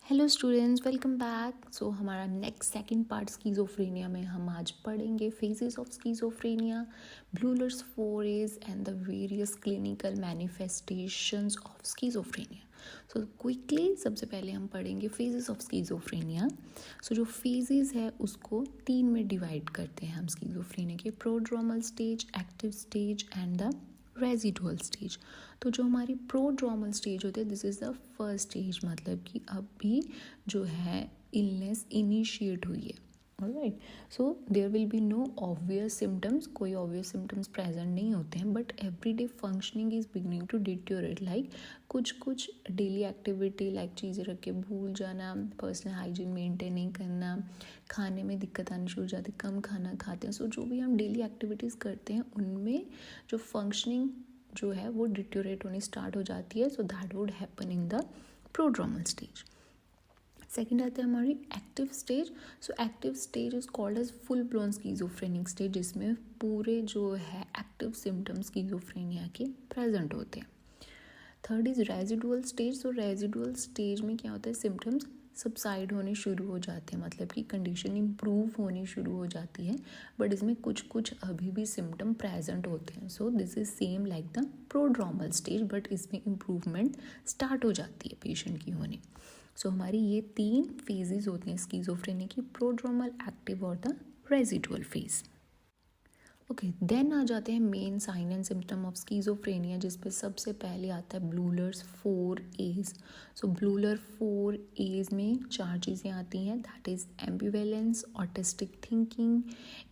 Hello students, welcome back. So हमारा next second part schizophrenia में हम आज पढ़ेंगे phases of schizophrenia, Bleuler's 4A's and the various clinical manifestations of schizophrenia. So quickly सबसे पहले हम पढ़ेंगे फेजेस ऑफ स्कीज़ोफ्रेनिया। सो जो फेजेस है उसको 3 में डिवाइड करते हैं हम स्कीज़ोफ्रेनिया के: prodromal stage, active stage and the residual stage. तो जो हमारी प्रोड्रोमल स्टेज होती है, this is the first stage, मतलब कि अभी जो है इलनेस इनिशिएट हुई है। Alright, so there will be no obvious symptoms, कोई ऑब्वियस सिम्टम्स प्रेजेंट नहीं होते हैं, but everyday functioning is beginning to deteriorate. Like कुछ डेली एक्टिविटी, लाइक चीज़ें रख के भूल जाना, पर्सनल हाइजीन मेंटेन नहीं करना, खाने में दिक्कत आनी शुरू हो जाती, कम खाना खाते हैं। सो जो भी हम डेली एक्टिविटीज़ करते हैं उनमें जो फंक्शनिंग जो है वो डिट्योरेट होनी स्टार्ट हो जाती है। So that would happen in the prodromal stage. Second आता है हमारी active stage. So active stage is called as full blown schizophrenic stage, जिसमें पूरे जो है एक्टिव सिम्टम्स स्कीजोफ्रेनिया के प्रेजेंट होते हैं। Third is residual stage. So residual stage में क्या होता है, सिम्टम्स सबसाइड होने शुरू हो जाते हैं, मतलब कि कंडीशन इम्प्रूव होनी शुरू हो जाती है, बट इसमें कुछ अभी भी सिम्टम प्रेजेंट होते हैं। So this is same like the prodromal stage, but इसमें इम्प्रूवमेंट स्टार्ट हो जाती है पेशेंट की होने। सो हमारी ये 3 फेजेस होती हैं स्कीजोफ्रेनिया की: प्रोड्रोमल, एक्टिव और the residual phase. Okay, then आ जाते हैं main sign and symptom of schizophrenia, जिस पे सबसे पहले आता है ब्लूलर्स 4A's। सो ब्लूलर 4A's में 4 चीज़ें आती हैं, that is ambivalence, autistic thinking,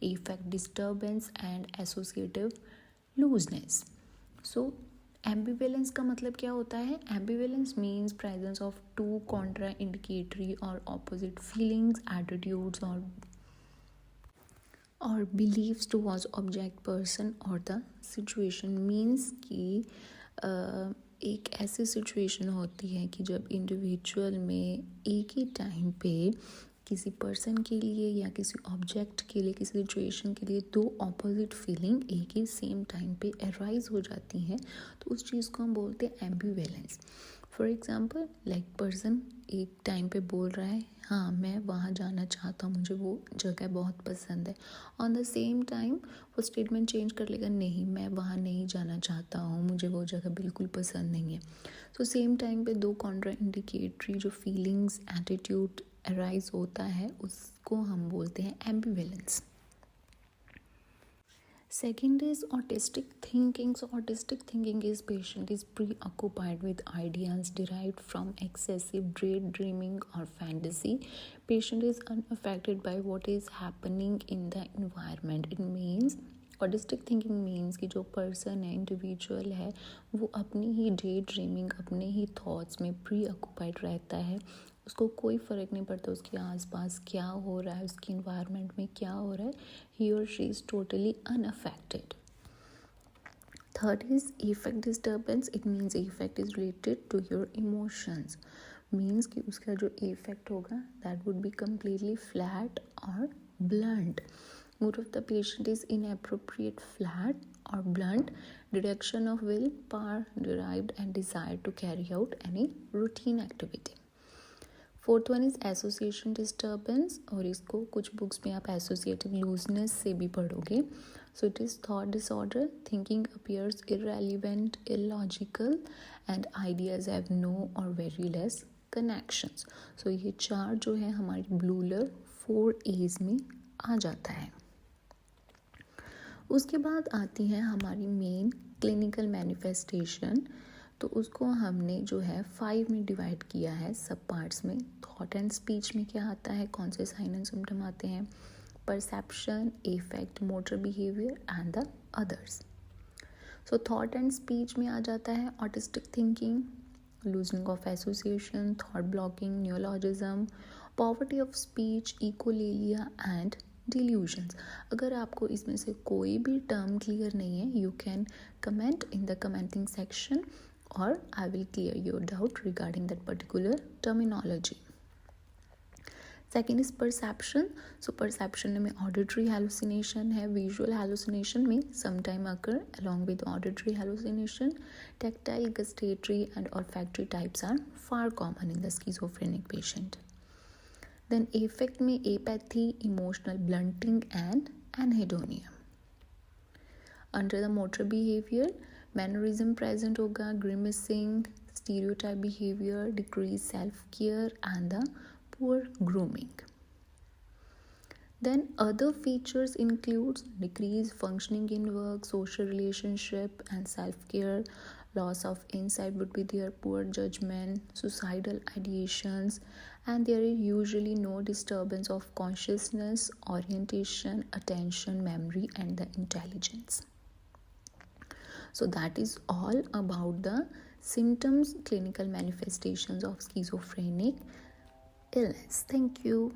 effect disturbance and associative looseness. So ambivalence का मतलब क्या होता है? Ambivalence means presence of 2 Contra indicatory और ऑपोजिट फीलिंग्स, एटीट्यूड्स और बिलीव्स टुवर्ड्स ऑब्जेक्ट, पर्सन और द सिचुएशन। मीन्स कि एक ऐसी सिचुएशन होती है कि जब इंडिविजुअल में एक ही टाइम पे किसी पर्सन के लिए या किसी ऑब्जेक्ट के लिए, किसी सिचुएशन के लिए 2 ऑपोजिट फीलिंग एक ही सेम टाइम पे अराइज हो जाती हैं, तो उस चीज़ को हम बोलते हैं ambivalence. For example, like person एक टाइम पे बोल रहा है, हाँ मैं वहाँ जाना चाहता हूँ, मुझे वो जगह बहुत पसंद है। ऑन द सेम टाइम वो स्टेटमेंट चेंज कर लेगा, नहीं मैं वहाँ नहीं जाना चाहता हूँ, मुझे वो जगह बिल्कुल पसंद नहीं है। सो सेम टाइम पे 2 कॉन्ट्रा इंडिकेटरी जो फीलिंग्स, एटीट्यूड अराइज होता है, उसको हम बोलते हैं ambivalence. Second is autistic thinking. So autistic thinking is patient is preoccupied with ideas derived from excessive daydreaming or fantasy. Patient is unaffected by what is happening in the environment. It means autistic thinking means कि जो person है, individual है, वो अपनी ही day dreaming, अपने ही thoughts में pre occupied रहता है। उसको कोई फ़र्क नहीं पड़ता उसके आसपास क्या हो रहा है, उसकी इन्वायरमेंट में क्या हो रहा है। ही और she is totally unaffected. Third is affect disturbance. It means affect is related to your emotions. Means कि उसका जो इफेक्ट होगा that would be completely flat और blunt. Mood of the patient is inappropriate, flat or blunt, reduction of will power derived and desire to carry out any routine activity. Fourth one is association disturbance, और इसको कुछ books में आप associative looseness से भी पढ़ोगे। So it is thought disorder, thinking appears irrelevant, illogical and ideas have no और very less connections. So ये 4 जो है हमारी ब्लूलर 4A's में आ जाता है। उसके बाद आती है हमारी मेन क्लिनिकल मैनिफेस्टेशन। तो उसको हमने जो है 5 में डिवाइड किया है सब पार्ट्स में। थॉट एंड स्पीच में क्या आता है, कौन से साइन एंड सिम्टम आते हैं, perception, affect, motor behaviour and the others. So thought and speech में आ जाता है autistic thinking, loosening of association, thought blocking, neologism, poverty of speech, echolalia and delusions. अगर आपको इसमें से कोई भी टर्म क्लियर नहीं है, you can comment in the commenting section और I will clear your doubt regarding that particular terminology. Second is perception. So perception में ऑडिटरी हेलुसिनेशन है, विजुअल हेलुसिनेशन में sometime occur along with auditory hallucination. Tactile, gustatory and olfactory types are far common in the schizophrenic patient. Then affect में apathy, emotional blunting and anhedonia. Under the motor behavior, mannerism present होगा, grimacing, stereotype behavior, decreased self-care and the poor grooming. Then other features includes decreased functioning in work, social relationship and self-care, loss of insight would be there, poor judgment, suicidal ideations, and there is usually no disturbance of consciousness, orientation, attention, memory and the intelligence. So that is all about the symptoms, clinical manifestations of schizophrenic illness. Thank you.